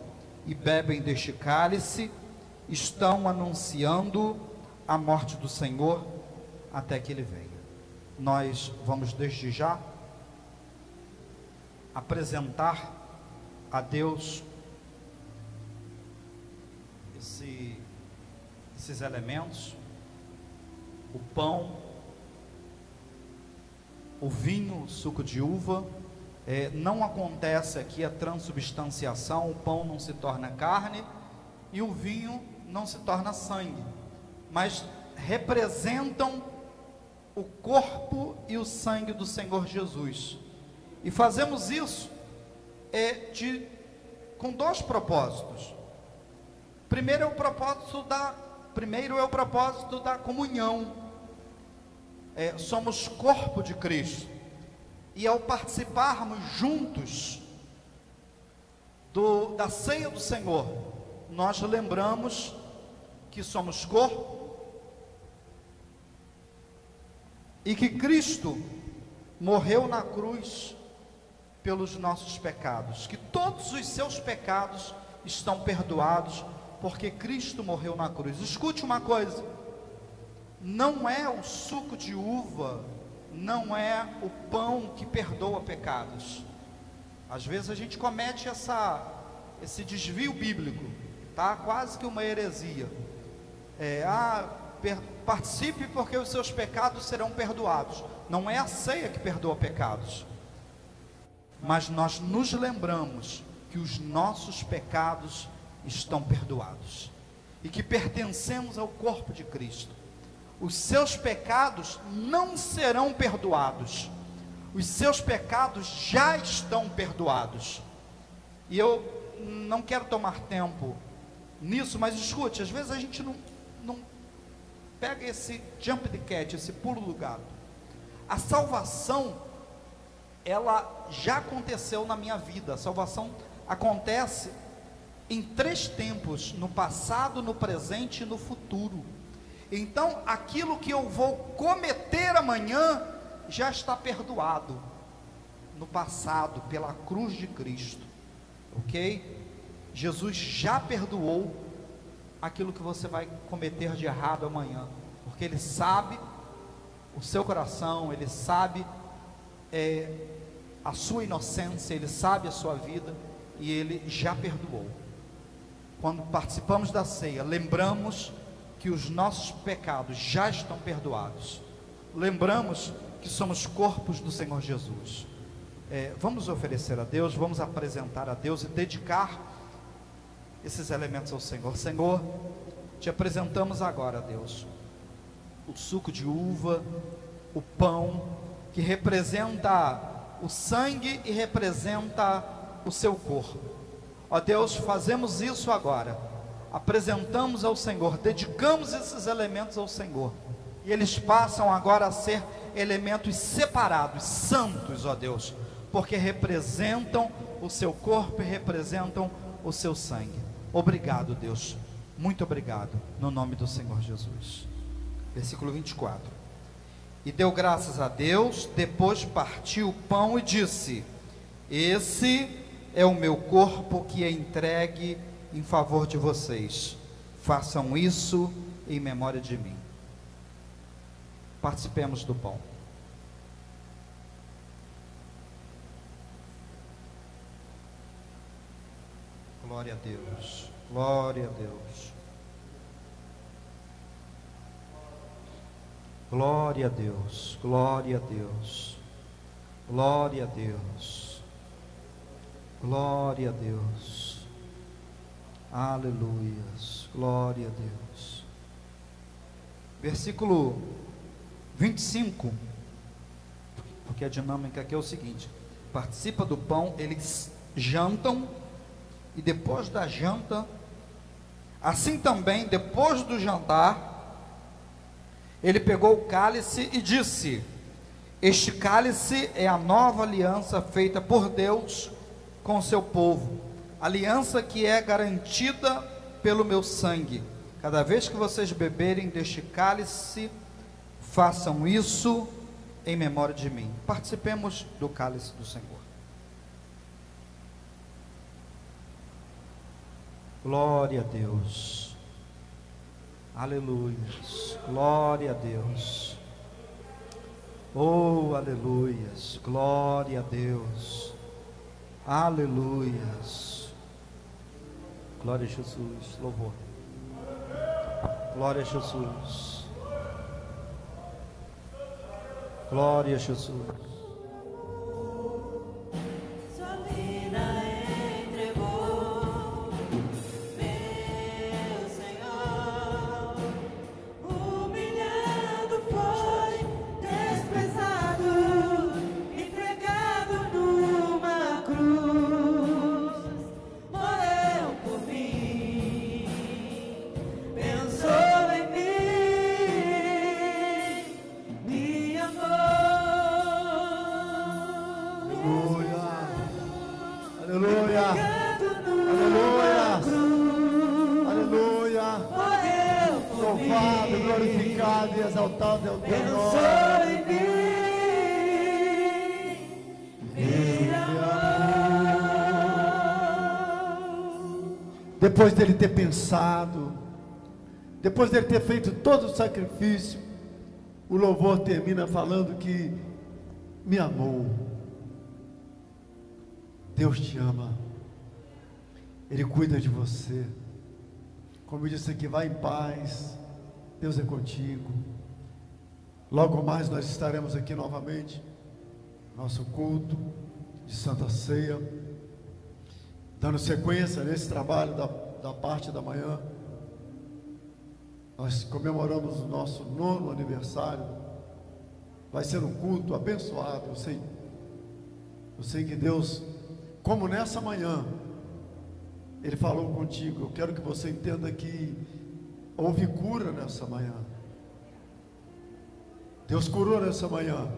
e bebem deste cálice, estão anunciando a morte do Senhor até que Ele venha. Nós vamos desde já apresentar a Deus esses elementos: o pão, o vinho, o suco de uva. Não acontece aqui a transubstanciação, o pão não se torna carne e o vinho não se torna sangue, mas representam o corpo e o sangue do Senhor Jesus. E fazemos isso com dois propósitos. Primeiro é o propósito da comunhão. Somos corpo de Cristo. E ao participarmos juntos da ceia do Senhor, nós lembramos que somos corpo e que Cristo morreu na cruz pelos nossos pecados, que todos os seus pecados estão perdoados porque Cristo morreu na cruz. Escute uma coisa: não é o suco de uva, não é o pão que perdoa pecados. Às vezes a gente comete esse desvio bíblico, tá? Quase que uma heresia. Participe porque os seus pecados serão perdoados. Não é a ceia que perdoa pecados, mas nós nos lembramos que os nossos pecados estão perdoados e que pertencemos ao corpo de Cristo. Os seus pecados não serão perdoados, os seus pecados já estão perdoados. E eu não quero tomar tempo nisso, mas escute, às vezes a gente não pega esse jump the cat, esse pulo do gato. A salvação, ela já aconteceu na minha vida. A salvação acontece em 3 tempos: no passado, no presente e no futuro. Então, aquilo que eu vou cometer amanhã já está perdoado no passado, pela cruz de Cristo, ok? Jesus já perdoou aquilo que você vai cometer de errado amanhã, porque Ele sabe o seu coração, Ele sabe a sua inocência, Ele sabe a sua vida, e Ele já perdoou. Quando participamos da ceia, lembramos que os nossos pecados já estão perdoados. Lembramos que somos corpos do Senhor Jesus. Vamos oferecer a Deus, vamos apresentar a Deus e dedicar esses elementos ao Senhor. Senhor, te apresentamos agora, Deus, o suco de uva, o pão, que representa o sangue e representa o seu corpo. Ó Deus, fazemos isso agora, apresentamos ao Senhor, dedicamos esses elementos ao Senhor, e eles passam agora a ser elementos separados, santos, ó Deus, porque representam o seu corpo e representam o seu sangue. Obrigado, Deus, muito obrigado, no nome do Senhor Jesus. Versículo 24: e deu graças a Deus, depois partiu o pão e disse: esse é o meu corpo que é entregue em favor de vocês, façam isso em memória de mim. Participemos do pão. Glória a Deus, glória a Deus, glória a Deus, glória a Deus, glória a Deus, glória a Deus, aleluias, glória a Deus. Versículo 25, porque a dinâmica aqui é o seguinte: participa do pão, eles jantam, e depois da janta, assim também, depois do jantar, ele pegou o cálice e disse: este cálice é a nova aliança feita por Deus com o seu povo, aliança que é garantida pelo meu sangue. Cada vez que vocês beberem deste cálice, façam isso em memória de mim. Participemos do cálice do Senhor. Glória a Deus, aleluias, glória a Deus, oh aleluias, glória a Deus, aleluias, glória a Jesus, louvor, glória a Jesus, glória a Jesus. Glorificado e exaltado é o teu nome. Depois dele ter pensado, depois dele ter feito todo o sacrifício, o louvor termina falando que me amou. Deus te ama, Ele cuida de você. Como eu disse aqui, vai em paz, Deus é contigo. Logo mais nós estaremos aqui novamente, nosso culto de Santa Ceia, dando sequência nesse trabalho da parte da manhã. Nós comemoramos o nosso 9º aniversário. Vai ser um culto abençoado. Eu sei que Deus, como nessa manhã Ele falou contigo, eu quero que você entenda que houve cura nessa manhã. Deus curou nessa manhã.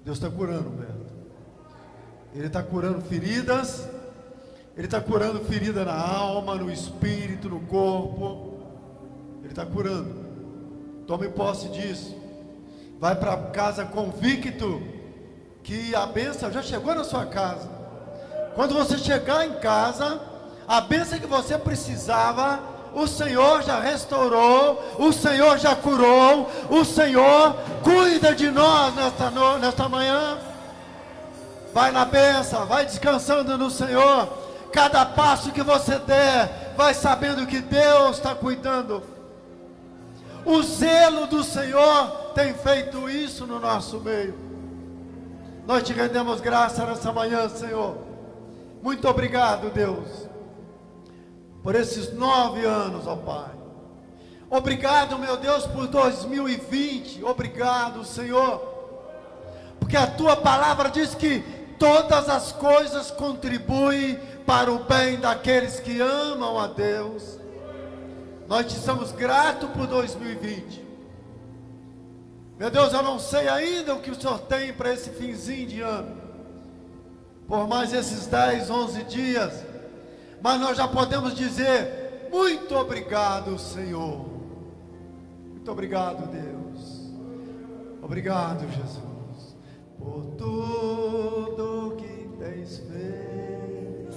Deus está curando, Beto. Ele está curando feridas. Ele está curando ferida na alma, no espírito, no corpo. Ele está curando. Tome posse disso. Vai para casa convicto que a bênção já chegou na sua casa. Quando você chegar em casa, a bênção que você precisava, o Senhor já restaurou, o Senhor já curou, o Senhor cuida de nós nesta manhã. Vai na bênção, vai descansando no Senhor. Cada passo que você der, vai sabendo que Deus está cuidando. O zelo do Senhor tem feito isso no nosso meio. Nós te rendemos graça nessa manhã, Senhor. Muito obrigado, Deus, por esses 9 anos, ó Pai. Obrigado, meu Deus, por 2020. Obrigado, Senhor, porque a Tua palavra diz que todas as coisas contribuem para o bem daqueles que amam a Deus. Nós te somos gratos por 2020. Meu Deus, eu não sei ainda o que o Senhor tem para esse finzinho de ano, por mais esses 10, 11 dias, mas nós já podemos dizer: muito obrigado, Senhor. Muito obrigado, Deus. Obrigado, Jesus, por tudo que tens feito,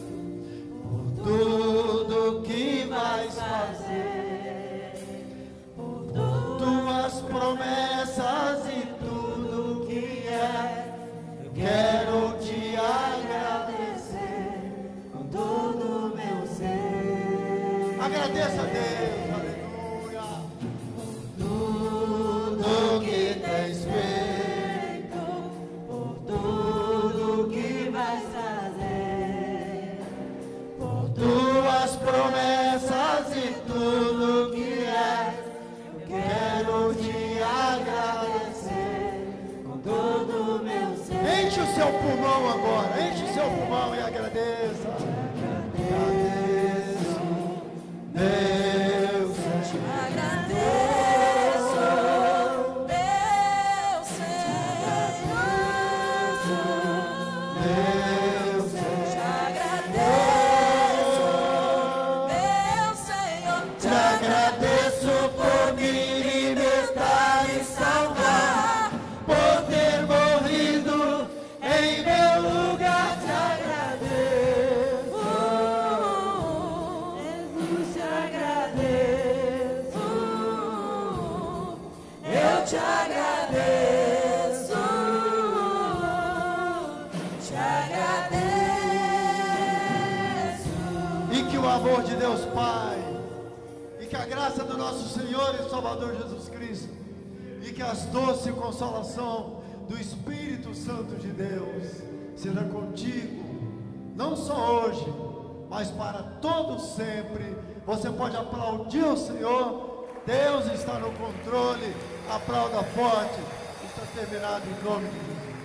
por tudo que vais fazer, por tuas promessas e tudo que é. Eu quero te agradecer com todo o meu ser. Agradeça a Deus, aleluia, por tudo que tens feito, por tudo que vais fazer, por tuas promessas e tudo que és. Eu quero te agradecer com todo o meu ser. Enche o seu pulmão agora, enche o seu pulmão e agradeça. Agradeço, Deus, te agradeço, meu Senhor, Deus, te agradeço, meu Senhor, te agradeço por me libertar e salvar, por ter morrido em meu lugar. Te agradeço, Jesus, te agradeço, eu te agradeço, te agradeço. e que o amor de Deus Pai, e que a graça do nosso Senhor e Salvador Jesus Cristo, e que as doce consolação do Espírito Santo de Deus seja contigo, não só hoje, mas para todo sempre. Você pode aplaudir o Senhor. Deus está no controle. Aplauda forte. Está terminado em nome de Jesus.